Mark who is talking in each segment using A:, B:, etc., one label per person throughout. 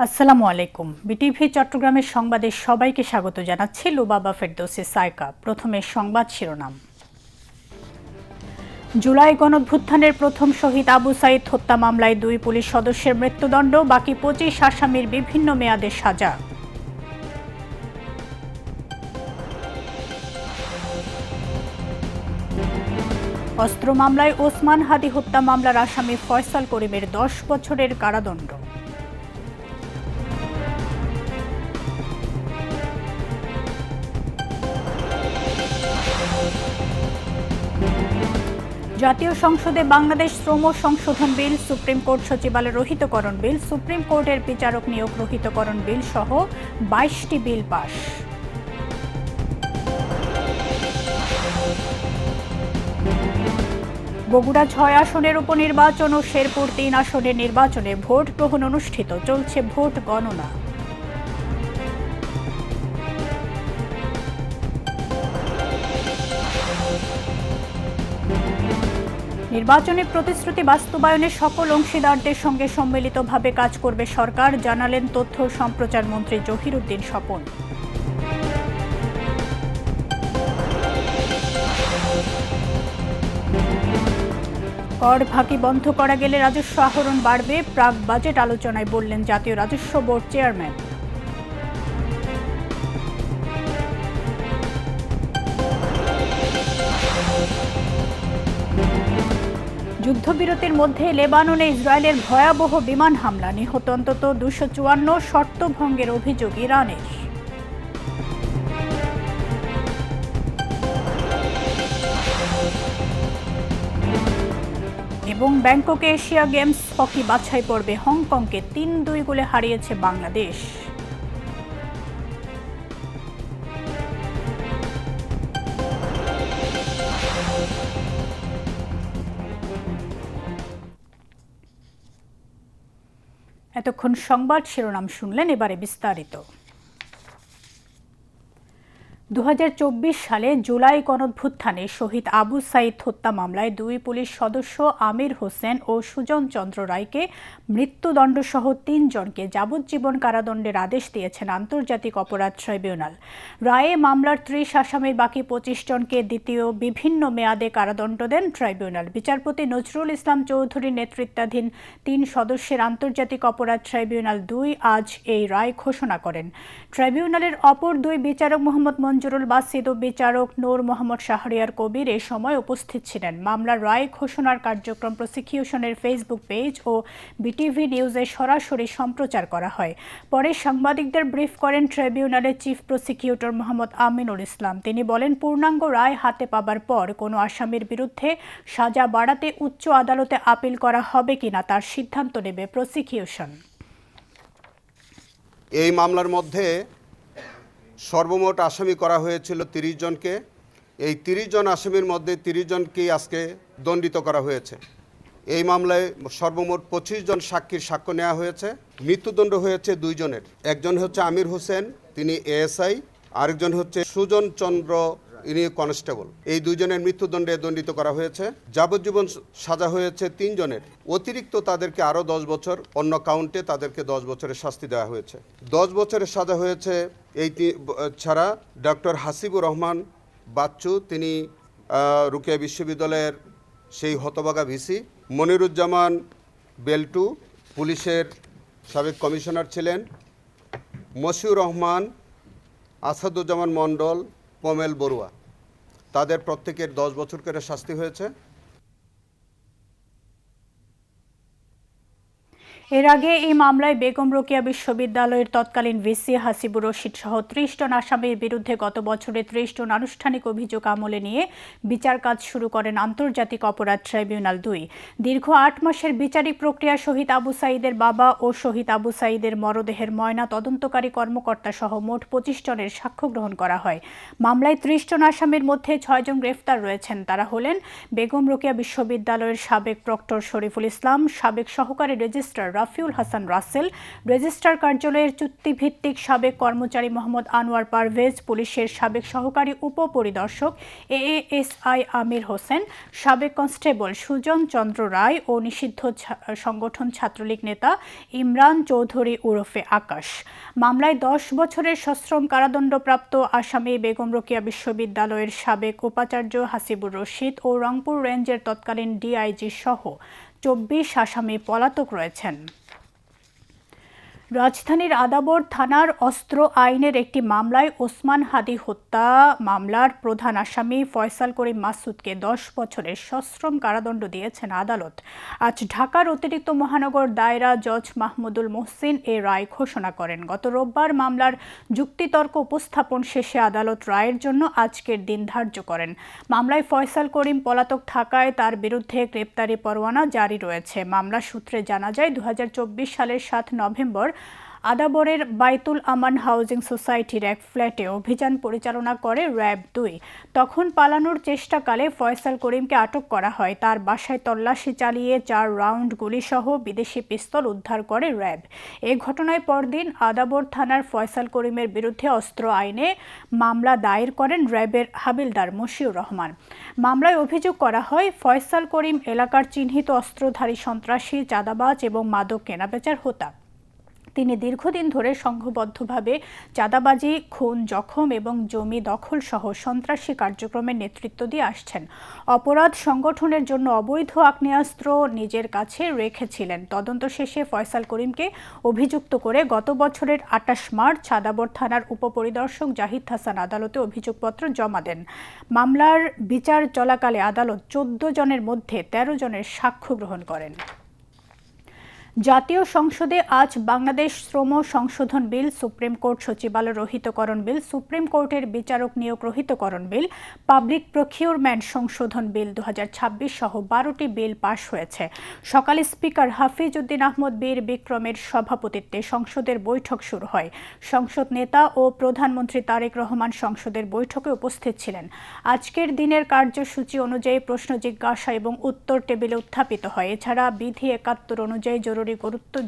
A: আসসালামু আলাইকুম। বিটিভি চট্টগ্রামের সংবাদে সবাইকে স্বাগত জানাচ্ছি লুবাবা ফেরদৌসী সাইকা। প্রথমে সংবাদ শিরোনাম। জুলাই গণঅভ্যুত্থানের প্রথম শহীদ আবু সাঈদ হত্যা মামলায় 2 পুলিশ সদস্যের মৃত্যুদণ্ড, বাকি 25 আসামির বিভিন্ন মেয়াদে সাজা। অস্ত্র মামলায় ওসমান হাদি হত্যা মামলার আসামি ফয়সাল করিমের 10 বছরের কারাদণ্ড। জাতীয় সংসদে বাংলাদেশ শ্রম সংশোধন বিল, সুপ্রিম কোর্ট সচিবালয় রহিতকরণ বিল, সুপ্রিম কোর্টের বিচারক নিয়োগ রহিতকরণ বিল সহ 22টি বিল পাস। বগুড়া 6 আসনের উপনির্বাচন ও শেরপুর 3 আসনের নির্বাচনে ভোট গ্রহণ অনুষ্ঠিত, চলছে ভোট গণনা। নির্বাচনী প্রতিশ্রুতি বাস্তবায়নে সকল অংশীদারদের সঙ্গে সম্মিলিতভাবে কাজ করবে সরকার, জানালেন তথ্য ও সম্প্রচার মন্ত্রী জহিরুদ্দিন স্বপন। কর ফাঁকি বন্ধ করা গেলে রাজস্ব আহরণ বাড়বে, প্রাক বাজেট আলোচনায় বললেন জাতীয় রাজস্ব বোর্ড চেয়ারম্যান। যুদ্ধবিরতির মধ্যে লেবাননে ইসরায়েলের ভয়াবহ বিমান হামলা, নিহত অন্তত 254, শর্ত ভঙ্গের অভিযোগ ইরানের। এবং ব্যাংককে এশিয়া গেমস হকি বাছাই পর্বে হংকংকে 3-2 গোলে হারিয়েছে বাংলাদেশ। এতক্ষণ সংবাদ শিরোনাম শুনলেন, এবারে বিস্তারিত। 2024 সালে জুলাই গণঅভ্যুত্থানে শহীদ আবু সাঈদ হত্যা মামলায় 2 পুলিশ সদস্য আমির হোসেন ও সুজন চন্দ্র রায়কে মৃত্যুদণ্ডসহ 3 জনকে যাবজ্জীবন কারাদণ্ডের আদেশ দিয়েছেন আন্তর্জাতিক অপরাধ ট্রাইব্যুনাল। রায়ে মামলার 30 আসামির বাকি 25 জনকে দ্বিতীয় বিভিন্ন মেয়াদে কারাদণ্ড দেন ট্রাইব্যুনাল। বিচারপতি নজরুল ইসলাম চৌধুরীর নেতৃত্বাধীন 3 সদস্যের আন্তর্জাতিক অপরাধ ট্রাইব্যুনাল 2 আজ এই রায় ঘোষণা করেন। ট্রাইব্যুনালের অপর 2 বিচারক মোহাম্মদ মঞ্জুরুল বাসিদ ও বিচারক নূর মোহাম্মদ শাহরিয়ার কবির এ সময় উপস্থিত ছিলেন। মামলার রায় ঘোষণার কার্যক্রম প্রসিকিউশনের ফেসবুক পেজ ও বিটিভি নিউজে সরাসরি সম্প্রচার করা হয়। পরে সাংবাদিকদের ব্রিফ করেন ট্রাইব্যুনালের চিফ প্রসিকিউটর মোহাম্মদ আমিনুল ইসলাম। তিনি বলেন, পূর্ণাঙ্গ রায় হাতে পাবার পর কোনো আসামির বিরুদ্ধে সাজা বাড়াতে উচ্চ আদালতে আপিল করা হবে কিনা তার সিদ্ধান্ত নেবে প্রসিকিউশন।
B: এই মামলার মধ্যে সর্বমোট আসামি করা হয়েছিল 30 জনকে। এই 30 জন আসামির মধ্যে 30 জনকেই আজকে দণ্ডিত করা হয়েছে। এই মামলায় সর্বমোট 25 জন সাক্ষীর সাক্ষ্য নেওয়া হয়েছে। মৃত্যুদণ্ড হয়েছে 2 জনের। একজন হচ্ছে আমির হোসেন, তিনি এএসআই, আরেকজন হচ্ছে সুজন চন্দ্র, ইনি কনস্টেবল। এই 2 জনের মৃত্যুদণ্ডে দণ্ডিত করা হয়েছে। যাবজ্জীবন সাজা হয়েছে 3 জনের। অতিরিক্ত তাদেরকে আরও 10 বছর, অন্য কাউন্টে তাদেরকে 10 বছরের শাস্তি দেওয়া হয়েছে। 10 বছরের সাজা হয়েছে এই ছাড়া ডক্টর হাসিবুর রহমান বাচ্চু, তিনি রুকেয়া বিশ্ববিদ্যালয়ের সেই হতভাগা ভিসি। মনিরুজ্জামান বেল্টু পুলিশের সাবেক কমিশনার ছিলেন। মশিউর রহমান, আসাদুজ্জামান মণ্ডল, পমেল বড়ুয়া, তাদের প্রত্যেকের 10 বছর করে শাস্তি হয়েছে।
A: এর আগে এই মামলায় বেগম রোকেয়া বিশ্ববিদ্যালয়ের তৎকালীন ভিসি হাসিবুর রশিদ সহ 30 জন আসামির বিরুদ্ধে গত বছরে 30 জন আনুষ্ঠানিক অভিযোগ আমলে নিয়ে বিচার কাজ শুরু করেন আন্তর্জাতিক অপরাধ ট্রাইব্যুনাল 2। দীর্ঘ 8 মাসের বিচারিক প্রক্রিয়া শহীদ আবু সাঈদের বাবা ও শহীদ আবু সাঈদের মরদেহের ময়না তদন্তকারী কর্মকর্তা সহ মোট 25 জনের সাক্ষ্য গ্রহণ করা হয়। মামলায় 30 জন আসামির মধ্যে 6 জন গ্রেফতার রয়েছেন। তারা হলেন বেগম রোকেয়া বিশ্ববিদ্যালয়ের সাবেক প্রক্টর শরীফুল ইসলাম, সাবেক সহকারী রেজিস্ট্রার রাফিউল হাসান রাসেল, রেজিস্ট্রার কার্যালয়ের চুক্তিভিত্তিক সাবেক কর্মচারী মোহাম্মদ আনোয়ার পারভেজ, পুলিশের সাবেক সহকারী উপপরিদর্শক এএএসআই আমির হোসেন, সাবেক কনস্টেবল সুজন চন্দ্র রায় ও নিষিদ্ধ সংগঠন ছাত্রলীগ নেতা ইমরান চৌধুরী ওরফে আকাশ। মামলায় 10 বছরের সশ্রম কারাদণ্ডপ্রাপ্ত আসামি বেগম রোকেয়া বিশ্ববিদ্যালয়ের সাবেক উপাচার্য হাসিবুর রশিদ ও রংপুর রেঞ্জের তৎকালীন ডিআইজি সহ 24 আসামি পলাতক রয়েছেন। রাজধানীর আদাবর থানার অস্ত্র আইনের একটি মামলায় ওসমান হাদি হত্যা মামলার প্রধান আসামি ফয়সাল করিম মাসুদকে 10 বছরের সশ্রম কারাদণ্ড দিয়েছেন আদালত। আজ ঢাকার অতিরিক্ত মহানগর দায়রা জজ মাহমুদুল মোহসিন এ রায় ঘোষণা করেন। গত রোববার মামলার যুক্তিতর্ক উপস্থাপন শেষে আদালত রায়ের জন্য আজকের দিন ধার্য করেন। মামলায় ফয়সাল করিম পলাতক থাকায় তার বিরুদ্ধে গ্রেপ্তারি পরোয়ানা জারি রয়েছে। মামলা সূত্রে জানা যায় 2024 সালের 7 নভেম্বর আদাবরের বাইতুল আমান হাউজিং সোসাইটির এক ফ্ল্যাটে অভিযান পরিচালনা করে র্যাব 2। তখন পালানোর চেষ্টাকালে ফয়সাল করিমকে আটক করা হয়। তার বাসায় তল্লাশি চালিয়ে 4 রাউন্ড গুলিসহ বিদেশি পিস্তল উদ্ধার করে র্যাব। এ ঘটনায় পরদিন আদাবর থানার ফয়সাল করিমের বিরুদ্ধে অস্ত্র আইনে মামলা দায়ের করেন র্যাবের হাবিলদার মশিউর রহমান। মামলায় অভিযোগ করা হয়, ফয়সাল করিম এলাকার চিহ্নিত অস্ত্রধারী সন্ত্রাসী, চাঁদাবাজ এবং মাদক কেনাবেচার হোতা। তিনি দীর্ঘদিন ধরে সংঘবদ্ধভাবে চাঁদাবাজি, খুন, জখম এবং জমি দখল সহ সন্ত্রাসী কার্যক্রমের নেতৃত্ব দিয়ে আসছেন। অপরাধ সংগঠনের জন্য অবৈধ আগ্নেয়াস্ত্র নিজের কাছে রেখেছিলেন। তদন্ত শেষে ফয়সাল করিমকে অভিযুক্ত করে গত বছরের 28 মার্চ আদাবর থানার উপপরিদর্শক জাহিদ হাসান আদালতে অভিযোগপত্র জমা দেন। মামলার বিচার চলাকালে আদালত 14 জনের মধ্যে 13 জনের সাক্ষ্য গ্রহণ করেন। জাতীয় সংসদে আজ বাংলাদেশ শ্রম সংশোধন বিল, সুপ্রিম কোর্ট সচিবালয় রহিতকরণ বিল, সুপ্রিম কোর্টের বিচারক নিয়োগ রহিতকরণ বিল, পাবলিক প্রকিউরমেন্ট সংশোধন বিল 2026 সহ 12টি বিল পাশ হয়েছে। সকালে স্পিকার হাফিজ উদ্দিন আহমদ বীর বিক্রমের সভাপতিত্বে সংসদের বৈঠক শুরু হয়। সংসদ নেতা ও প্রধানমন্ত্রী তারেক রহমান সংসদের বৈঠকে উপস্থিত ছিলেন। আজকের দিনের কার্যসূচি অনুযায়ী প্রশ্ন জিজ্ঞাসা এবং উত্তর টেবিলে উত্থাপিত হয়। এছাড়া বিধি 71 অনুযায়ী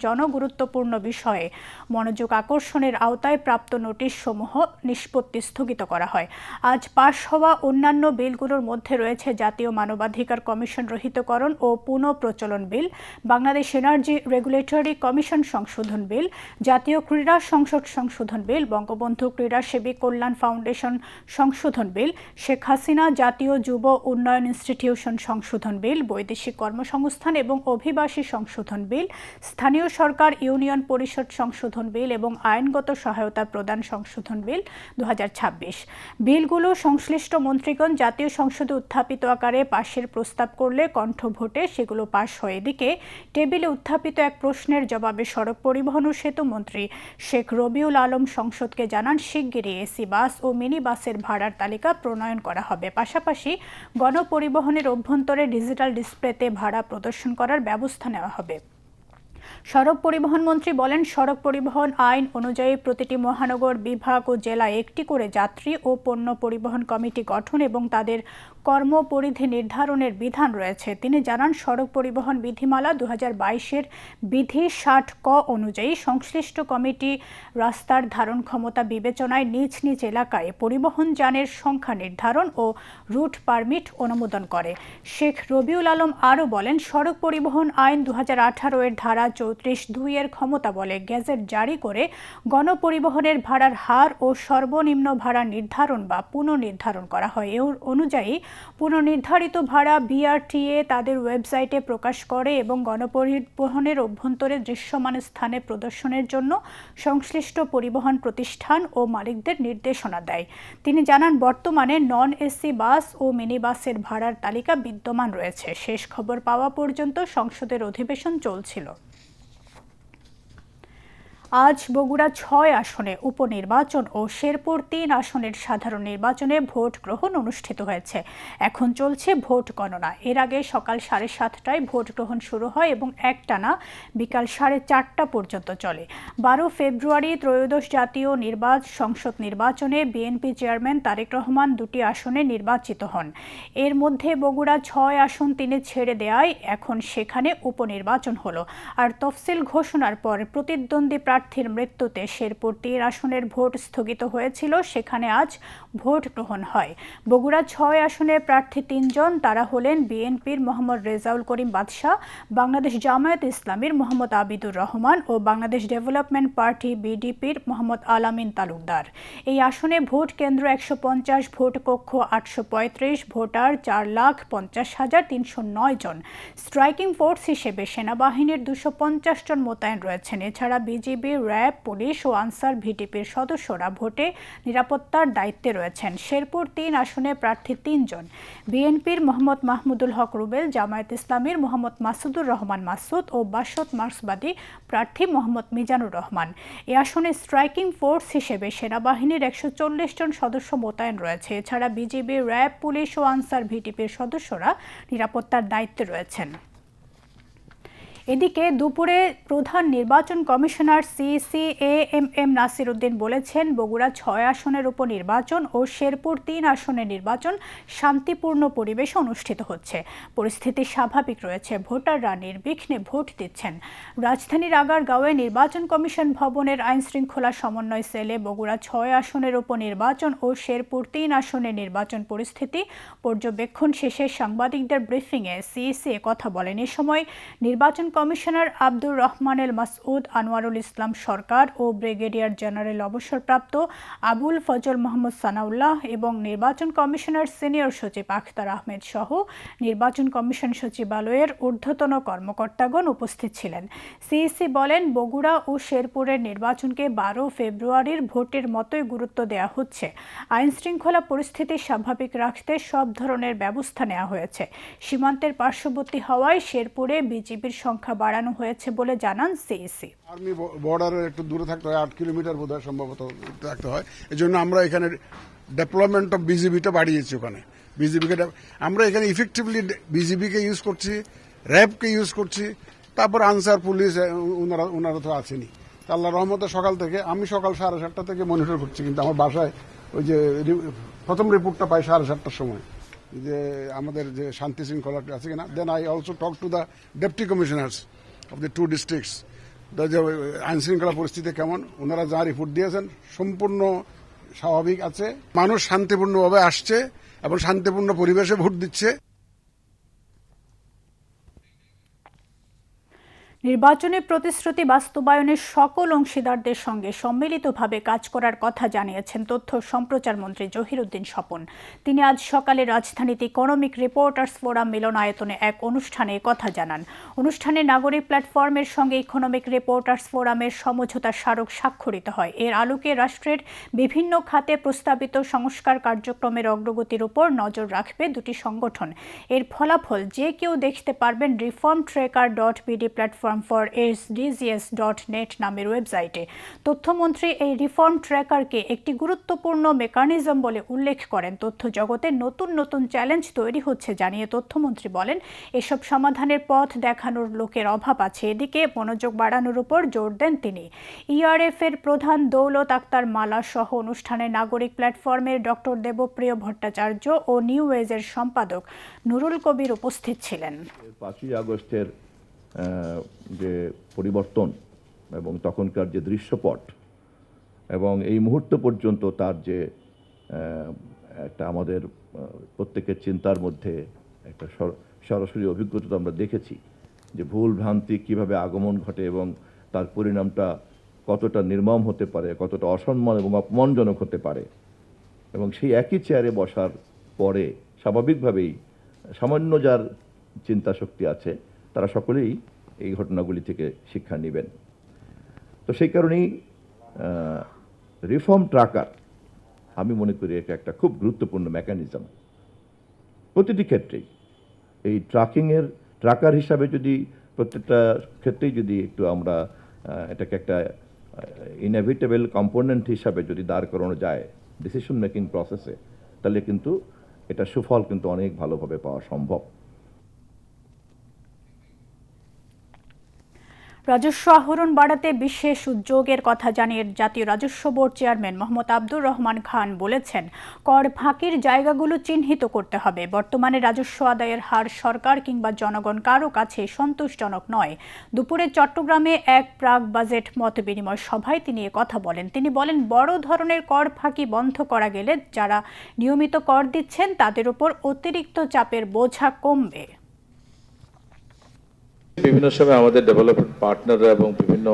A: জনগুরুত্বপূর্ণ বিষয়ে মনোযোগ আকর্ষণের আওতায় প্রাপ্ত নোটিশ সমূহ নিষ্পত্তি স্থগিত করা হয়। আজ পাশ হওয়া অন্যান্য বিলগুলোর মধ্যে রয়েছে জাতীয় মানবাধিকার কমিশন রহিতকরণ ও পুনঃপ্রচলন বিল, বাংলাদেশ এনার্জি রেগুলেটরি কমিশন সংশোধন বিল, জাতীয় ক্রীড়া সংসদ সংশোধন বিল, বঙ্গবন্ধু ক্রীড়াসেবী কল্যাণ ফাউন্ডেশন সংশোধন বিল, শেখ হাসিনা জাতীয় যুব উন্নয়ন ইনস্টিটিউশন সংশোধন বিল, বৈদেশিক কর্মসংস্থান এবং অভিবাসী সংশোধন বিল, স্থানীয় সরকার ইউনিয়ন পরিষদ সংশোধন বিল এবং আইনগত সহায়তা প্রদান সংশোধন বিল 2026। বিলগুলো সংশ্লিষ্ট মন্ত্রীগণ জাতীয় সংসদে উত্থাপিত আকারে পাশের প্রস্তাব করলে কণ্ঠ ভোটে সেগুলো পাশ হয়। এদিকে টেবিলে উত্থাপিত এক প্রশ্নের জবাবে সড়ক পরিবহন ও সেতু মন্ত্রী শেখ রবিউল আলম সংসদকে জানান, শিগগিরই এসি বাস ও মিনি বাসের ভাড়ার তালিকা প্রণয়ন করা হবে। পাশাপাশি গণপরিবহনের অভ্যন্তরে ডিজিটাল ডিসপ্লেতে ভাড়া প্রদর্শন করার ব্যবস্থা নেওয়া হবে। সড়ক পরিবহন মন্ত্রী বলেন, সড়ক পরিবহন আইন অনুযায়ী প্রতিটি মহানগর, বিভাগ ও জেলায় একটি করে যাত্রী ও পণ্য পরিবহন কমিটি গঠন এবং তাদের কর্মপরিধি নির্ধারণের বিধান রয়েছে। তিনি জানান, সড়ক পরিবহন বিধিমালা 2022-এর বিধি 60 ক অনুযায়ী সংশ্লিষ্ট কমিটি রাস্তার ধারণ ক্ষমতা বিবেচনায় নিজ নিজ এলাকায় পরিবহন যানের সংখ্যা নির্ধারণ ও রুট পারমিট অনুমোদন করে। শেখ রবিউল আলম আরও বলেন, সড়ক পরিবহন আইন 2018-এর ধারা 34(2) এর ক্ষমতা বলে গেজেট জারি করে গণপরিবহনের ভাড়ার হার ও সর্বনিম্ন ভাড়া নির্ধারণ বা পুনর্নির্ধারণ করা হয়। এ অনুযায়ী পুনর্নির্ধারিত ভাড়া বিআরটিএ তাদের ওয়েবসাইটে প্রকাশ করে এবং গণপরিবহনের অভ্যন্তরে দৃশ্যমান স্থানে প্রদর্শনের জন্য সংশ্লিষ্ট পরিবহন প্রতিষ্ঠান ও মালিকদের নির্দেশনা দেয়। তিনি জানান, বর্তমানে নন এসি বাস ও মিনি বাসের ভাড়ার তালিকা বিদ্যমান রয়েছে। শেষ খবর পাওয়া পর্যন্ত সংসদের অধিবেশন চলছিল। আজ বগুড়া ৬ আসনে উপনির্বাচন ও শেরপুর ৩ আসনের সাধারণ নির্বাচনে ভোট গ্রহণ অনুষ্ঠিত হয়েছে। এখন চলছে ভোট গণনা। এর আগে সকাল 7:30টায় ভোট গ্রহণ শুরু হয় এবং একটানা বিকাল 4:30টা পর্যন্ত চলে। 12 ফেব্রুয়ারি ত্রয়োদশ জাতীয় সংসদ নির্বাচনে বিএনপি চেয়ারম্যান তারেক রহমান 2টি আসনে নির্বাচিত হন। এর মধ্যে বগুড়া 6 আসন তিনি ছেড়ে দেয়ায় এখন সেখানে উপনির্বাচন হলো। আর তফসিল ঘোষণার পর প্রতিদ্বন্দ্বী প্রার্থীর মৃত্যুতে শেরপুর 3 আসনের ভোট স্থগিত হয়েছিল, সেখানে আজ ভোট গ্রহণ হয়। বগুড়া 6 আসনের প্রার্থী 3 জন, তারা হলেন বিএনপির মোহাম্মদ রেজাউল করিম বাদশাহ, বাংলাদেশ জামায়াত ইসলামীর মোহাম্মদ আবিদুর রহমান ও বাংলাদেশ ডেভেলপমেন্ট পার্টি বিডিপির মোহাম্মদ আলামিন তালুকদার। এই আসনে ভোট কেন্দ্র 150, ভোট কক্ষ 835, ভোটার 4,50,309 জন। স্ট্রাইকিং ফোর্স হিসেবে সেনাবাহিনীর 250 জন মোতায়েন রয়েছেন। এছাড়া বিজিবি, র্যাব, পুলিশ ও আনসার ভিডিপির সদস্যরা ভোটে নিরাপত্তার দায়িত্বে রয়েছেন। শেরপুর 3 আসনে প্রার্থী 3 জন, বিএনপির মোহাম্মদ মাহমুদুল হক রুবেল, জামায়াত ইসলামীর মোহাম্মদ মাসুদুর রহমান মাসুদ ও বাসদ মার্ক্সবাদী প্রার্থী মোহাম্মদ মিজানুর রহমান। এ আসনে স্ট্রাইকিং ফোর্স হিসেবে সেনাবাহিনীর 140 জন সদস্য মোতায়েন রয়েছে। এছাড়া বিজিবি, র্যাব, পুলিশ ও আনসার ভিডিপির সদস্যরা নিরাপত্তার দায়িত্বে রয়েছেন। এদিকে দুপুরে প্রধান নির্বাচন commissioner CEC AMM Nasir Uddin বলেছেন, বগুড়া 6 আসনের উপনির্বাচন ও শেরপুর 3 আসনের নির্বাচন শান্তিপূর্ণ পরিবেশে অনুষ্ঠিত হচ্ছে। পরিস্থিতি স্বাভাবিক রয়েছে, ভোটাররা নির্বিঘ্নে ভোট দিচ্ছেন। রাজধানীর আগারগাঁওয়ে নির্বাচন কমিশন ভবনের আইনশৃঙ্খলা সমন্বয় সেলে বগুড়া 6 আসনের উপনির্বাচন ও শেরপুর 3 আসনের নির্বাচন পরিস্থিতি পর্যবেক্ষণ শেষে সাংবাদিকদের ব্রিফিংয়ে সিইসি কথা বলেন। এ সময় নির্বাচন কমিশনার আব্দুর রহমান এল মাসউদ, আনোয়ারুল ইসলাম সরকার ও ব্রিগেডিয়ার জেনারেল অবসরপ্রাপ্ত আবুল ফজল মোহাম্মদ সানাউল্লাহ এবং নির্বাচন কমিশনার সিনিয়র সচিব আখতার আহমেদ সহ নির্বাচন কমিশন সচিবালয়ের ঊর্ধ্বতন কর্মকর্তাগণ উপস্থিত ছিলেন। সিইসি বলেন, বগুড়া ও শেরপুরের নির্বাচনকে 12 ফেব্রুয়ারির ভোটের মতোই গুরুত্ব দেওয়া হচ্ছে। আইনশৃঙ্খলা পরিস্থিতি স্বাভাবিক রাখতে সব ধরনের ব্যবস্থা নেওয়া হয়েছে। সীমান্তের পার্শ্ববর্তী হওয়ায় শেরপুরে বিজিবির সংখ্যা বাড়ানো হয়েছে বলে জানান সিইসি।
C: আর্মি বর্ডারের একটু দূরে থাকতে হয়, 8 কিলোমিটার বোধহয় সম্ভবত থাকতে হয়। এই জন্য আমরা এখানে ডেভেলপমেন্ট অফ বিজিবিটা বাড়িয়েছি। ওখানে বিজিবিকে আমরা এখানে ইফেক্টিভলি বিজিবিকে ইউজ করছি, র্যাবকে ইউজ করছি, তারপর আনসার পুলিশ ওনারা তো আছেনই। আল্লাহ রহমতে সকাল থেকে আমি সকাল 7:30টা থেকে মনিটর করছি, কিন্তু আমার বাসায় ওই যে প্রথম রিপোর্টটা পাই 7:30টার সময় যে আমাদের যে শান্তি শৃঙ্খলা আছে কিনা। Then I also talk to the deputy commissioners of the 2 districts, যে আইন শৃঙ্খলা পরিস্থিতি কেমন। ওনারা যা রিপোর্ট দিয়েছেন সম্পূর্ণ স্বাভাবিক আছে। মানুষ শান্তিপূর্ণভাবে আসছে এবং শান্তিপূর্ণ পরিবেশে ভোট দিচ্ছে।
A: নির্বাচনের প্রতিশ্রুতি বাস্তবায়নের সকল অংশীদারদের সঙ্গে সম্মিলিতভাবে কাজ করার কথা জানিয়েছেন তথ্য সম্প্রচার মন্ত্রী জহিরুদ্দিন স্বপন। তিনি আজ সকালে রাজধানীতে ইকোনমিক রিপোর্টার্স ফোরাম মিলনায়তনে এক অনুষ্ঠানে কথা জানান। অনুষ্ঠানে নাগরিক প্ল্যাটফর্মের সঙ্গে ইকোনমিক রিপোর্টার্স ফোরামের সমঝোতা স্মারক স্বাক্ষরিত হয়। এর আলোকে রাষ্ট্রের বিভিন্ন খাতে প্রস্তাবিত সংস্কার কার্যক্রমের অগ্রগতির উপর নজর রাখবে দুটি সংগঠন। এর ফলাফল যে কেউ দেখতে পারবেন reformtracker.bd প্ল্যাটফর্ম ফর sdgs.net নামের ওয়েবসাইটে। তথ্যমন্ত্রী এই রিফর্ম ট্র্যাকারকে একটি গুরুত্বপূর্ণ মেকানিজম বলে উল্লেখ করেন। তথ্য জগতে নতুন নতুন চ্যালেঞ্জ তৈরি হচ্ছে জানিয়ে তথ্যমন্ত্রী বলেন, এসব সমাধানের পথ দেখানোর লোকের অভাব আছে। এদিকে মনোযোগ বাড়ানোর উপর জোর দেন তিনি। ইআরএফ এর প্রধান দৌলত আক্তার মালা সহ অনুষ্ঠানে নাগরিক প্ল্যাটফর্মের ডক্টর দেবপ্রিয় ভট্টাচার্য ও নিউ এজের সম্পাদক নুরুল কবির উপস্থিত ছিলেন।
D: 5ই আগস্টের যে পরিবর্তন এবং তখনকার যে দৃশ্যপট এবং এই মুহূর্ত পর্যন্ত তার যে একটা আমাদের প্রত্যেকের চিন্তার মধ্যে একটা সরাসরি অভিজ্ঞতা আমরা দেখেছি যে ভুল ভ্রান্তি কিভাবে আগমন ঘটে এবং তার পরিণামটা কতটা নির্মম হতে পারে, কতটা অসম্মান এবং অপমানজনক হতে পারে। এবং সেই একই চেয়ারে বসার পরে স্বাভাবিকভাবেই সামান্য যার চিন্তা শক্তি আছে তারা সকলেই এই ঘটনাগুলি থেকে শিক্ষা নেবেন। তো সেই কারণেই রিফর্ম ট্র্যাকার আমি মনে করি এটা একটা খুব গুরুত্বপূর্ণ মেকানিজম। প্রতিটি ক্ষেত্রেই এই ট্র্যাকার হিসাবে যদি প্রত্যেকটা ক্ষেত্রেই যদি একটু আমরা এটাকে একটা ইনএভিটেবল কম্পোনেন্ট হিসাবে যদি দাঁড় করানো যায় ডিসিশন মেকিং প্রসেসে, তাহলে কিন্তু এটা সুফল কিন্তু অনেক ভালোভাবে পাওয়া সম্ভব।
A: রাজস্ব আহরণ বাড়াতে বিশেষ উদ্যোগের কথা জানিয়ে জাতীয় রাজস্ব বোর্ড চেয়ারম্যান মোহাম্মদ আব্দুর রহমান খান বলেছেন, কর ফাঁকির জায়গাগুলো চিহ্নিত করতে হবে। বর্তমানে রাজস্ব আদায়ের হার সরকার কিংবা জনগণ কারো কাছে সন্তোষজনক নয়। দুপুরে চট্টগ্রামে এক প্রাক বাজেট মত বিনিময় সভায় তিনি কথা বলেন। তিনি বলেন, বড় ধরনের কর ফাঁকি বন্ধ করা গেলে যারা নিয়মিত কর দিচ্ছেন তাদের উপর অতিরিক্ত চাপের বোঝা কমবে।
E: বিভিন্ন সময় আমাদের ডেভেলপমেন্ট পার্টনাররা এবং বিভিন্ন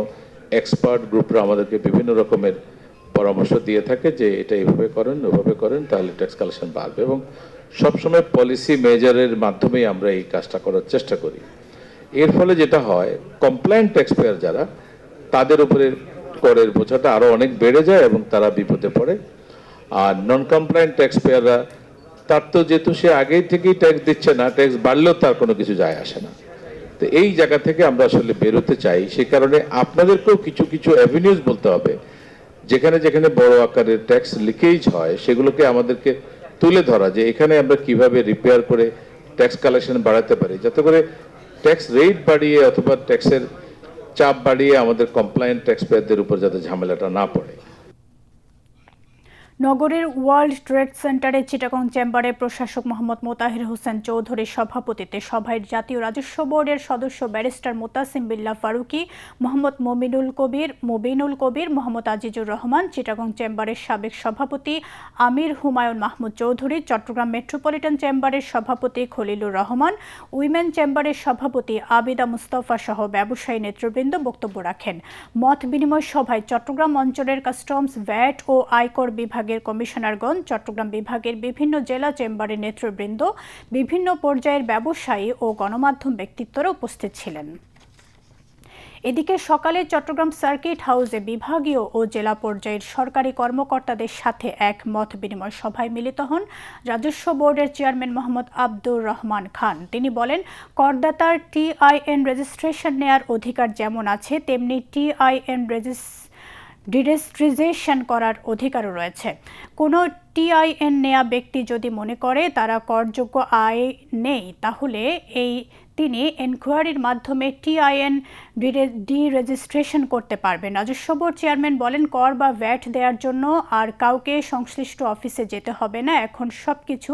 E: এক্সপার্ট গ্রুপরা আমাদেরকে বিভিন্ন রকমের পরামর্শ দিয়ে থাকে যে এটা এইভাবে করেন ওভাবে করেন, তাহলে ট্যাক্স কালেকশন বাড়বে, এবং সবসময় পলিসি মেজারের মাধ্যমেই আমরা এই কাজটা করার চেষ্টা করি। এর ফলে যেটা হয়, কমপ্লায়েন্ট ট্যাক্স পেয়ার যারা, তাদের উপরে করের বোঝাটা আরও অনেক বেড়ে যায় এবং তারা বিপদে পড়ে। আর নন কমপ্লায়েন্ট ট্যাক্স পেয়াররা, তার তো যেহেতু সে আগেই থেকেই ট্যাক্স দিচ্ছে না, ট্যাক্স বাড়লেও তার কোনো কিছু যায় আসে না। তো এই জায়গা থেকে আমরা আসলে বেরোতে চাই। সেই কারণে আপনাদেরকেও কিছু কিছু অ্যাভিনিউজ বলতে হবে, যেখানে যেখানে বড় আকারের ট্যাক্স লিকেজ হয় সেগুলোকে আমাদেরকে তুলে ধরা, যে এখানে আমরা কিভাবে রিপেয়ার করে ট্যাক্স কালেকশন বাড়াতে পারি, যাতে করে ট্যাক্স রেট বাড়িয়ে অথবা ট্যাক্সের চাপ বাড়িয়ে আমাদের কমপ্লায়েন্ট ট্যাক্স পেয়ারদের উপর যাতে ঝামেলাটা না পড়ে।
A: নগরের ওয়ার্ল্ড ট্রেড সেন্টারে চিটাগং চেম্বারের প্রশাসক মোহাম্মদ মোতাহির হোসেন চৌধুরীর সভাপতিত্বে সভায় জাতীয় রাজস্ব বোর্ডের সদস্য ব্যারিস্টার মোতাসিম বিল্লাহ ফারুকী, মোহাম্মদ মুবিনুল কবির, মোহাম্মদ আজিজুর রহমান, চিটাগং চেম্বারের সাবেক সভাপতি আমির হুমায়ুন মাহমুদ চৌধুরী, চট্টগ্রাম মেট্রোপলিটন চেম্বারের সভাপতি খলিলুর রহমান, উইমেন চেম্বারের সভাপতি আবিদা মুস্তফা সহ ব্যবসায়ী নেতৃবৃন্দ বক্তব্য রাখেন। মত বিনিময় সভায় চট্টগ্রাম অঞ্চলের কাস্টমস, ভ্যাট ও আয়কর বিভাগের কমিশনারগণ, চট্টগ্রাম বিভাগের বিভিন্ন জেলা চেম্বারের নেতৃবৃন্দ, বিভিন্ন পর্যায়ের ব্যবসায়ী ও গণমাধ্যম ব্যক্তিত্বরা উপস্থিত ছিলেন। এদিকে সকালে চট্টগ্রাম সার্কিট হাউসে বিভাগীয় ও জেলা পর্যায়ের সরকারি কর্মকর্তাদের সাথে এক মত বিনিময় সভায় মিলিত হন রাজস্ব বোর্ডের চেয়ারম্যান মোহাম্মদ আব্দুর রহমান খান। তিনি বলেন, করদাতার টিআইএন রেজিস্ট্রেশন নেয়ার অধিকার যেমন আছে, তেমনি টিআইএন ডিরেজিস্ট্রেশন করার অধিকারও রয়েছে। কোনো টিআইএন নেয়া ব্যক্তি যদি মনে করে তারা করযোগ্য আয় নেই, তাহলে তিনি এনকোয়ারির মাধ্যমে টিআইএন ডিরেজিস্ট্রেশন করতে পারবেন। রাজস্ব বোর্ড চেয়ারম্যান বলেন, কর বা ভ্যাট দেওয়ার জন্য আর কাউকে সংশ্লিষ্ট অফিসে যেতে হবে না, এখন সবকিছু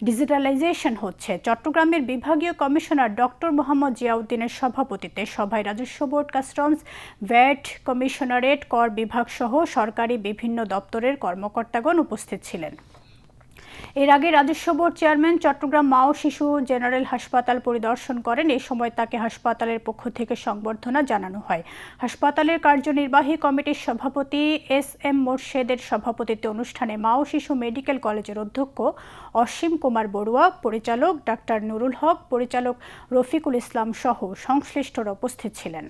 A: ডিজিটালাইজেশন হচ্ছে। চট্টগ্রামের বিভাগীয় কমিশনার ডক্টর মোহাম্মদ জিয়াউদ্দিনের সভাপতিত্বে সভায় রাজস্ব বোর্ড, কাস্টমস, ভ্যাট কমিশনারেট, কর বিভাগ সহ সরকারি বিভিন্ন দপ্তরের কর্মকর্তাগণ উপস্থিত ছিলেন। এর আগে রাজস্ব বোর্ড চেয়ারম্যান চট্টগ্রাম মা ও শিশু জেনারেল হাসপাতাল পরিদর্শন করেন। এই সময় তাকে হাসপাতালের পক্ষ থেকে সংবর্ধনা জানানো হয়। হাসপাতালের কার্যনির্বাহী কমিটির সভাপতি SM মোর্শেদের সভাপতিত্বে অনুষ্ঠানে মা ও শিশু মেডিকেল কলেজের অধ্যক্ষ অসীম কুমার বড়ুয়া, পরিচালক ডাক্তার নুরুল হক, পরিচালক রফিকুল ইসলাম সহ সংশ্লিষ্টরা উপস্থিত ছিলেন।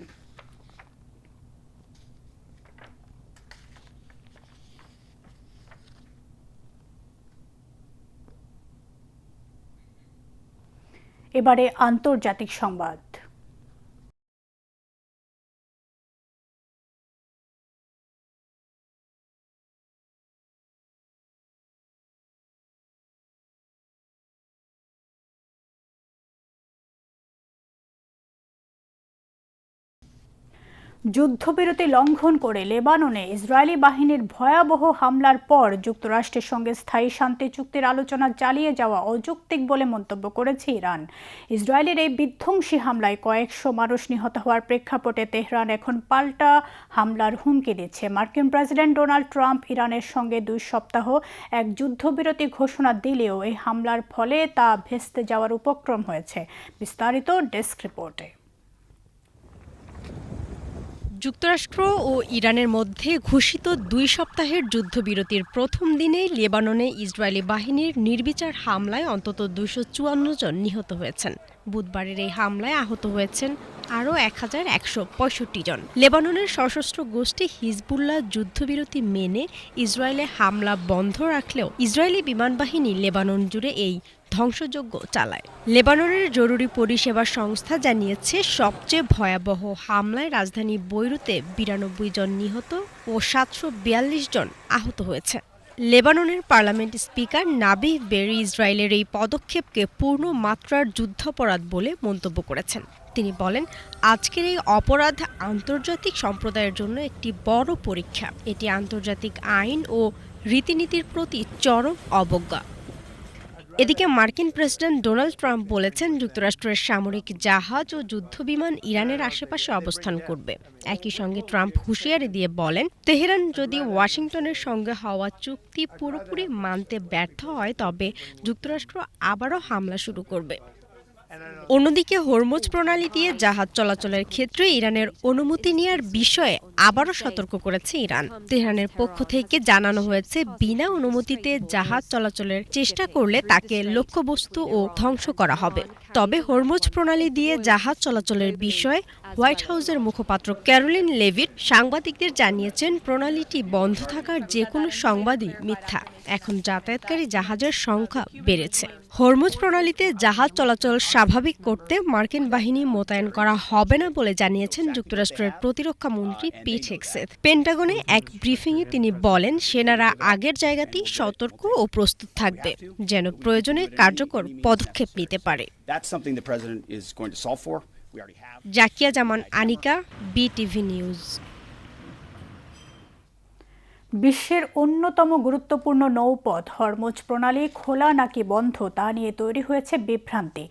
A: এবারে আন্তর্জাতিক সংবাদ। যুদ্ধবিরতি লঙ্ঘন করে লেবাননে ইসরায়েলি বাহিনীর ভয়াবহ হামলার পর যুক্তরাষ্ট্রের সঙ্গে স্থায়ী শান্তি চুক্তির আলোচনা চালিয়ে যাওয়া অযৌক্তিক বলে মন্তব্য করেছে ইরান। ইসরায়েলের এই বিধ্বংসী হামলায় কয়েকশো মানুষ নিহত হওয়ার প্রেক্ষাপটে তেহরান এখন পাল্টা হামলার হুমকি দিচ্ছে। মার্কিন প্রেসিডেন্ট ডোনাল্ড ট্রাম্প ইরানের সঙ্গে 2 সপ্তাহ এক যুদ্ধবিরতি ঘোষণা দিলেও এই হামলার ফলে তা ভেস্তে যাওয়ার উপক্রম হয়েছে। বিস্তারিত ডেস্ক রিপোর্টে।
F: যুক্তরাষ্ট্র ও ইরানের মধ্যে ঘোষিত 2 সপ্তাহের যুদ্ধবিরতির প্রথম দিনে লেবাননে ইসরায়েলি বাহিনীর নির্বিচার হামলায় অন্তত 254 জন নিহত হয়েছেন। বুধবারের এই হামলায় আহত হয়েছেন আরও 1165 জন। লেবাননের সশস্ত্র গোষ্ঠী হিজবুল্লাহ যুদ্ধবিরতি মেনে ইসরায়েলে হামলা বন্ধ রাখলেও ইসরায়েলি বিমানবাহিনী লেবানন জুড়ে এই ধ্বংসযজ্ঞ চালায়। লেবাননের জরুরি পরিষেবা সংস্থা জানিয়েছে সবচেয়ে ভয়াবহ হামলায় রাজধানী বৈরুতে 92 জন নিহত ও 742 জন আহত হয়েছে। লেবাননের পার্লামেন্ট স্পিকার নাবিহ বেরি ইসরায়েলের এই পদক্ষেপকে পূর্ণ মাত্রার যুদ্ধাপরাধ বলে মন্তব্য করেছেন। তিনি বলেন, আজকের এই অপরাধ আন্তর্জাতিক সম্প্রদায়ের জন্য একটি বড় পরীক্ষা। এটি আন্তর্জাতিক আইন ও রীতিনীতির প্রতি চরম অবজ্ঞা। এদিকে মার্কিন প্রেসিডেন্ট ডোনাল্ড ট্রাম্প বলেছেন, যুক্তরাষ্ট্রের সামরিক জাহাজ ও যুদ্ধবিমান ইরানের আশেপাশে অবস্থান করবে। একই সঙ্গে ট্রাম্প হুঁশিয়ারি দিয়ে বলেন, তেহরান যদি ওয়াশিংটনের সঙ্গে হওয়া চুক্তি পুরোপুরি মানতে ব্যর্থ হয় তবে যুক্তরাষ্ট্র আবারও হামলা শুরু করবে। অন্যদিকে হরমুজ প্রণালী দিয়ে জাহাজ চলাচলের ক্ষেত্রে ইরানের অনুমতি নেওয়ার বিষয়ে আবারও সতর্ক করেছে ইরান। তেহরানের পক্ষ থেকে জানানো হয়েছে, বিনা অনুমতিতে জাহাজ চলাচলের চেষ্টা করলে তাকে লক্ষ্যবস্তু ও ধ্বংস করা হবে। তবে হরমুজ প্রণালী দিয়ে জাহাজ চলাচলের বিষয়ে হোয়াইট হাউসের মুখপাত্র ক্যারোলিন লেভিট সাংবাদিকদের জানিয়েছেন, প্রণালীটি বন্ধ থাকার যে কোনো সংবাদই মিথ্যা। এখন যাতায়াতকারী জাহাজের সংখ্যা বেড়েছে। হরমুজ প্রণালীতে জাহাজ চলাচল স্বাভাবিক করতে মার্কিন বাহিনী মোতায়েন করা হবে না বলে জানিয়েছেন যুক্তরাষ্ট্রের প্রতিরক্ষা মন্ত্রী পিট হেগসেথ। পেন্টাগনে এক ব্রিফিংয়ে তিনি বলেন, সেনারা আগের জায়গাতেই সতর্ক ও প্রস্তুত থাকবে, যেন প্রয়োজনে কার্যকর পদক্ষেপ নিতে পারে। জাকিয়া জামান আনিকা, বিটিভি নিউজ।
A: বিশ্বের অন্যতম গুরুত্বপূর্ণ নৌপথ হরমুজ প্রণালী খোলা নাকি বন্ধ তা নিয়ে তৈরি হয়েছে বিভ্রান্তি।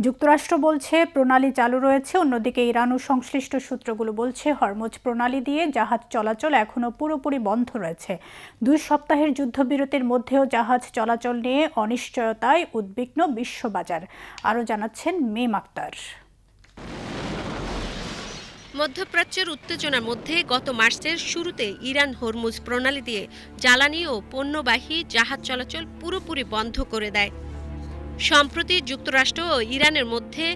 A: যুক্তরাষ্ট্র বলছে প্রণালী চালু রয়েছে, অন্যদিকে ইরান ও সংশ্লিষ্ট সূত্রগুলো বলছে হরমুজ প্রণালী দিয়ে জাহাজ চলাচল এখনও পুরোপুরি বন্ধ রয়েছে। 2 সপ্তাহের যুদ্ধবিরতির মধ্যেও জাহাজ চলাচল নিয়ে অনিশ্চয়তায় উদ্বিগ্ন বিশ্ববাজার। আরও জানাচ্ছেন মিম আক্তার।
G: মধ্যপ্রাচ্যের উত্তেজনার মধ্যে গত মার্চের শুরুতে ইরান হরমুজ প্রণালী দিয়ে জ্বালানি ও পণ্যবাহী জাহাজ চলাচল পুরোপুরি বন্ধ করে দেয়। সম্প্রতি যুক্তরাষ্ট্র ও ইরানের মধ্যে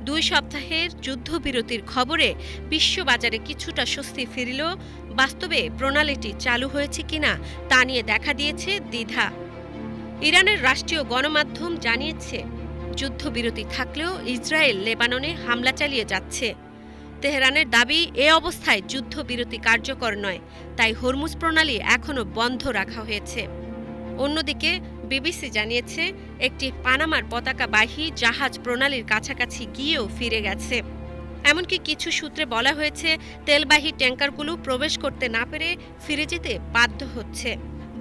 G: 2 সপ্তাহের যুদ্ধবিরতির খবরে বিশ্ববাজারে কিছুটা স্বস্তি ফিরলেও বাস্তবে প্রণালীটি চালু হয়েছে কিনা তা নিয়ে দেখা দিয়েছে দ্বিধা। ইরানের রাষ্ট্রীয় গণমাধ্যম জানিয়েছে, যুদ্ধবিরতি থাকলেও ইসরায়েল লেবাননে হামলা চালিয়ে যাচ্ছে। তেহরানের দাবি, এ অবস্থায় যুদ্ধবিরতি কার্যকর নয়, তাই হরমুজ প্রণালী এখনও বন্ধ রাখা হয়েছে। অন্যদিকে বিবিসি জানিয়েছে, একটি পানামার পতাকাবাহী জাহাজ প্রণালীর কাছাকাছি গিয়েও ফিরে গেছে। এমনকি কিছু সূত্রে বলা হয়েছে, তেলবাহী ট্যাঙ্কারগুলো প্রবেশ করতে না পেরে ফিরে যেতে বাধ্য হচ্ছে।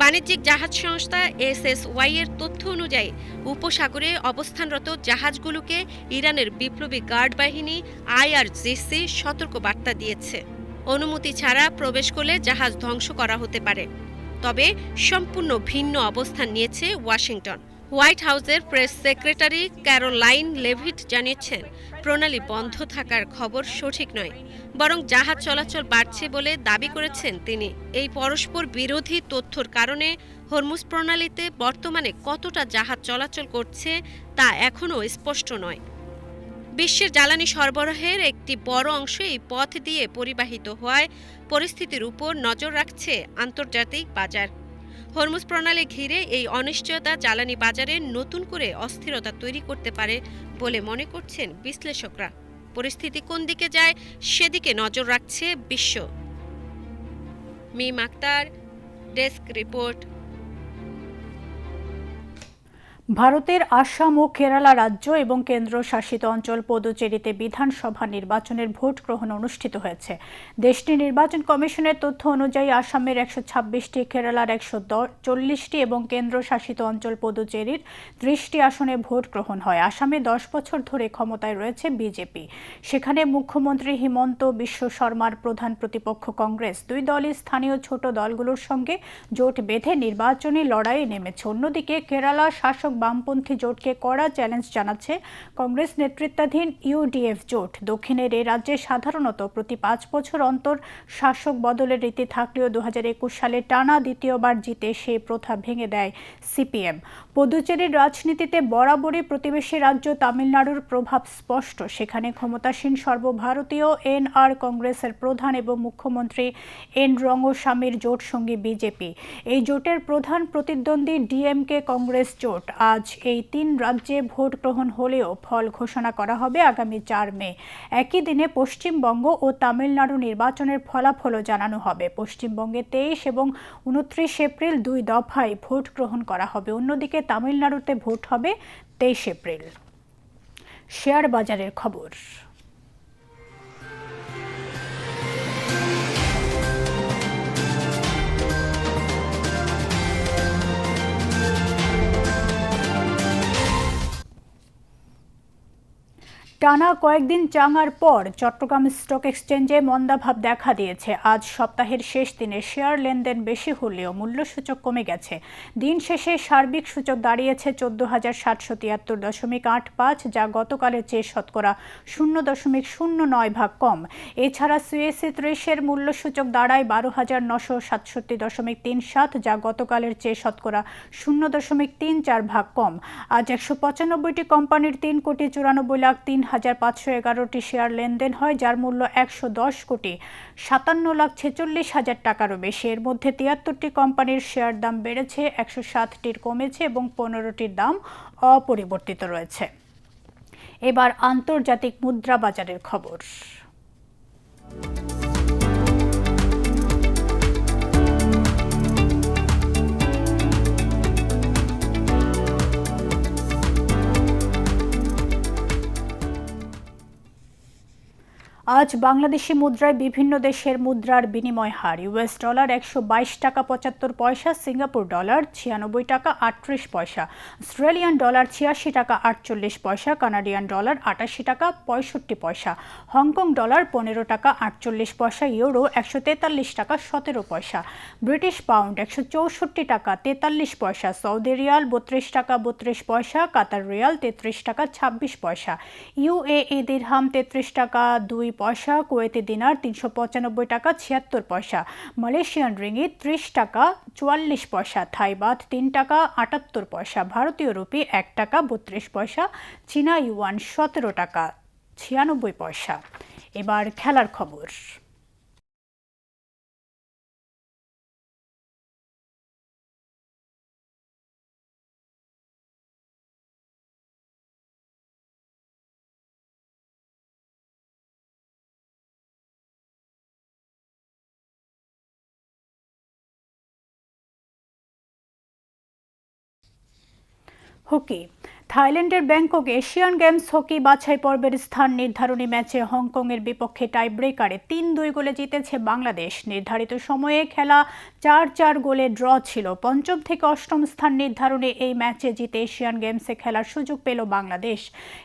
G: বাণিজ্যিক জাহাজ সংস্থা SSY এর তথ্য অনুযায়ী উপসাগরে অবস্থানরত জাহাজগুলোকে ইরানের বিপ্লবী গার্ড বাহিনী IRGC সতর্ক বার্তা দিয়েছে। অনুমতি ছাড়া প্রবেশ করলে জাহাজ ধ্বংস করা হতে পারে। তবে সম্পূর্ণ ভিন্ন অবস্থান নিয়েছে ওয়াশিংটন। হোয়াইট হাউসের প্রেস সেক্রেটারি ক্যারোলাইন লেভিট জানিয়েছেন, প্রণালী বন্ধ থাকার খবর সঠিক নয়, বরং জাহাজ চলাচল বাড়ছে বলে দাবি করেছেন তিনি। এই পরস্পর বিরোধী তথ্যর কারণে হরমুজ প্রণালীতে বর্তমানে কতটা জাহাজ চলাচল করছে তা এখনও স্পষ্ট নয়। বিশ্বের জ্বালানি সরবরাহের একটি বড় অংশ এই পথ দিয়ে পরিবাহিত হওয়ায় পরিস্থিতির উপর নজর রাখছে আন্তর্জাতিক বাজার। হরমুজ প্রণালী ঘিরে এই অনিশ্চয়তা জ্বালানি বাজারে নতুন করে অস্থিরতা তৈরি করতে পারে বলে মনে করছেন বিশ্লেষকরা। পরিস্থিতি কোন দিকে যায় সেদিকে নজর রাখছে বিশ্ব। মিম আক্তার, ডেস্ক রিপোর্ট।
A: ভারতের আসাম ও কেরালা রাজ্য এবং কেন্দ্রশাসিত অঞ্চল পুদুচেরিতে বিধানসভা নির্বাচনের ভোট গ্রহণ অনুষ্ঠিত হয়েছে। দেশটির নির্বাচন কমিশনের তথ্য অনুযায়ী আসামের 126টি, কেরালার 140টি এবং কেন্দ্রশাসিত অঞ্চল পুদুচেরির 30টি আসনে ভোট গ্রহণ হয়। আসামে 10 বছর ধরে ক্ষমতায় রয়েছে বিজেপি। সেখানে মুখ্যমন্ত্রী হিমন্ত বিশ্ব শর্মার প্রধান প্রতিপক্ষ কংগ্রেস। 2 দলই স্থানীয় ছোট দলগুলোর সঙ্গে জোট বেঁধে নির্বাচনী লড়াইয়ে নেমেছে। অন্যদিকে কেরালা শাসক বামপন্থী জোটকে কড়া চ্যালেঞ্জ জানাচ্ছে কংগ্রেস নেতৃত্বাধীন ইউডিএফ জোট। দক্ষিণের এই রাজ্যে সাধারণত প্রতি 5 বছর অন্তর শাসক বদলের রীতি থাকলেও 2021 সালে টানা দ্বিতীয়বার জিতে সেই প্রথা ভেঙে দেয় সিপিএম। পুদুচেরির রাজনীতিতে বরাবরই প্রতিবেশী রাজ্য তামিলনাড়ুর প্রভাব স্পষ্ট। সেখানে ক্ষমতাসীন সর্বভারতীয় এনআর কংগ্রেসের প্রধান এবং মুখ্যমন্ত্রী এন রঙ্গস্বামীর জোট সঙ্গী বিজেপি। এই জোটের প্রধান প্রতিদ্বন্দ্বী ডিএমকে কংগ্রেস জোট। আজ এই 3 রাজ্যে ভোট গ্রহণ হলেও ফল ঘোষণা করা হবে আগামী 4 মে। একই দিনে পশ্চিমবঙ্গ ও তামিলনাড়ু নির্বাচনের ফলাফলও জানানো হবে। পশ্চিমবঙ্গে 23 এবং 29 এপ্রিল 2 দফায় ভোট গ্রহণ করা হবে। অন্যদিকে তামিলনাড়ুতে ভোট হবে 23 এপ্রিল। শেয়ার বাজারের খবর। টানা কয়েকদিন চাঙার পর চট্টগ্রাম স্টক এক্সচেঞ্জে মন্দাভাব দেখা দিয়েছে। আজ সপ্তাহের শেষ দিনে শেয়ার লেনদেন বেশি হলেও মূল্যসূচক কমে গেছে। দিন শেষে সার্বিক সূচক দাঁড়িয়েছে 14,773.85, যা গতকালের চেয়ে শতকরা 0.09 কম। এছাড়া সিএসি 30-এর মূল্যসূচক দাঁড়ায় 12,967.37, যা গতকালের চেয়ে শতকরা 0.34 কম। আজ 195টি কোম্পানির 3,94,03,511টি শেয়ার লেনদেন হয়, যার মূল্য 110,57,46,000 টাকারও বেশি। এর মধ্যে 73টি কোম্পানির শেয়ার দাম বেড়েছে, 160টির কমেছে এবং 15টির দাম অপরিবর্তিত রয়েছে। এবার আন্তর্জাতিক মুদ্রা বাজারের খবর। আজ বাংলাদেশি মুদ্রায় বিভিন্ন দেশের মুদ্রার বিনিময় হার। ইউএস ডলার 122 টাকা 75 পয়সা, সিঙ্গাপুর ডলার 96 টাকা 38 পয়সা, অস্ট্রেলিয়ান ডলার 86 টাকা 48 পয়সা, কানাডিয়ান ডলার 88 টাকা 65 পয়সা, হংকং ডলার 15 টাকা 48 পয়সা, ইউরো 143 টাকা 17 পয়সা, ব্রিটিশ পাউন্ড 164 টাকা 43 পয়সা, সৌদি রিয়াল 32 টাকা 32 পয়সা, কাতার রিয়াল 33 টাকা 26 পয়সা, ইউএই দিরহাম 33 টাকা 2 পয়সা, কুয়েতি দিনার 395 টাকা 76 পয়সা, মালয়েশিয়ান রিঙ্গিত 30 টাকা 44 পয়সা, থাই বাথ 3 টাকা 78 পয়সা, ভারতীয় রুপি 1 টাকা 32 পয়সা, চীনা ইউয়ান 17 টাকা 96 পয়সা। এবার খেলার খবর। হকি। থাইল্যান্ডের ব্যাংকক এশিয়ান গেমস হকি বাছাই পর্বের স্থান নির্ধারণী ম্যাচে হংকংয়ের বিপক্ষে টাই ব্রেকারে 3-2 গোলে জিতেছে বাংলাদেশ। নির্ধারিত সময়ে খেলা 4-4 গোলে ড্র ছিল। পঞ্চম থেকে অষ্টম স্থান নির্ধারণী এই ম্যাচে জিতে এশিয়ান গেমসে খেলার সুযোগ পেল বাংলাদেশ।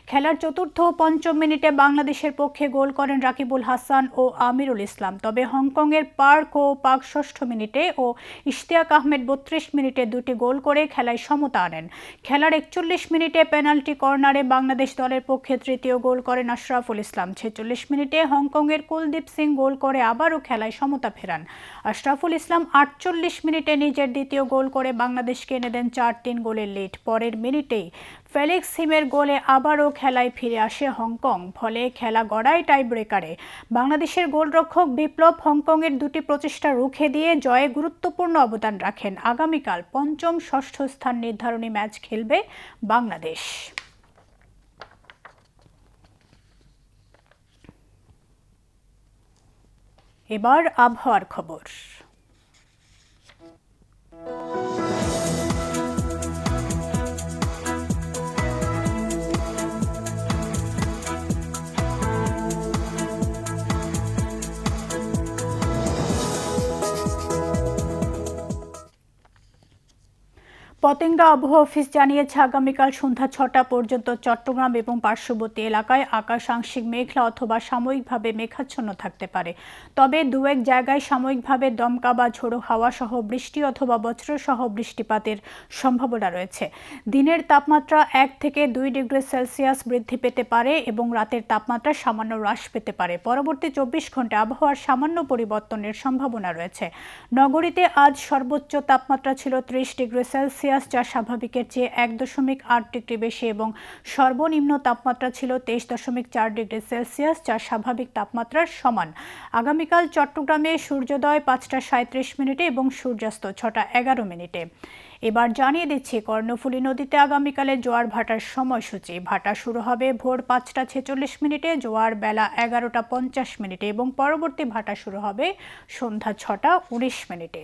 A: খেলার চতুর্থ ও পঞ্চম মিনিটে বাংলাদেশের পক্ষে গোল করেন রাকিবুল হাসান ও আমিরুল ইসলাম। তবে হংকংয়ের পার্ক ও পাক ষষ্ঠ মিনিটে ও ইশতিয়াক আহমেদ 32 মিনিটে 2টি গোল করে খেলায় সমতা আনেন। খেলার 41 মিনিটে পেনাল্টি কর্নারে বাংলাদেশ দলের পক্ষে তৃতীয় গোল করেন আশরাফুল ইসলাম। 46 মিনিটে হংকংয়ের কুলদীপ সিং গোল করে আবারও খেলায় সমতা ফেরান। আশরাফুল ইসলাম 48 মিনিটে নিজের দ্বিতীয় গোল করে বাংলাদেশকে এনে দেন 4-3 গোলের লিড। পরের মিনিটেই ফেলিক্স হিমের গোলে আবারও খেলায় ফিরে আসে হংকং। ফলে খেলা গড়ায় টাই ব্রেকারে। বাংলাদেশের গোলরক্ষক বিপ্লব হংকংয়ের 2টি প্রচেষ্টা রুখে দিয়ে জয়ে গুরুত্বপূর্ণ অবদান রাখেন। আগামীকাল পঞ্চম ষষ্ঠ স্থান নির্ধারণী ম্যাচ খেলবে বাংলাদেশ। এবার আবহাওয়ার খবর। পতেঙ্গা আবহাওয়া অফিস জানিয়েছে আগামীকাল সন্ধ্যা ৬টা পর্যন্ত চট্টগ্রাম এবং পার্শ্ববর্তী এলাকায় আকাশ আংশিক মেঘলা অথবা সাময়িকভাবে মেঘাচ্ছন্ন থাকতে পারে। তবে দু এক জায়গায় সাময়িকভাবে দমকা বা ঝোড়ো হাওয়া সহ বৃষ্টি অথবা বজ্রসহ বৃষ্টিপাতের সম্ভাবনা রয়েছে। দিনের তাপমাত্রা ১ থেকে ২ ডিগ্রি সেলসিয়াস বৃদ্ধি পেতে পারে এবং রাতের তাপমাত্রা সামান্য হ্রাস পেতে পারে। পরবর্তী ২৪ ঘন্টায় আবহাওয়ার সামান্য পরিবর্তনের সম্ভাবনা রয়েছে। নগরীতে আজ সর্বোচ্চ তাপমাত্রা ছিল ৩০ ডিগ্রি সেলসিয়াস, যা স্বাভাবিকের চেয়ে ১.৮ ডিগ্রি বেশি এবং সর্বনিম্ন তাপমাত্রা ছিল ২৩.৪ ডিগ্রি সেলসিয়াস, যা স্বাভাবিক তাপমাত্রার সমান। আগামীকাল চট্টগ্রামে সূর্যোদয় ৫টা ৩৭ মিনিটে এবং সূর্যাস্ত ৬টা ১১ মিনিটে। এবার জানিয়ে দিচ্ছি কর্ণফুলী নদীতে আগামীকালের জোয়ার ভাটার সময়সূচি। ভাটা শুরু হবে ভোর ৫টা ৪৬ মিনিটে, জোয়ার বেলা ১১টা ৫০ মিনিটে এবং পরবর্তী ভাটা শুরু হবে সন্ধ্যা ৬টা ১৯ মিনিটে।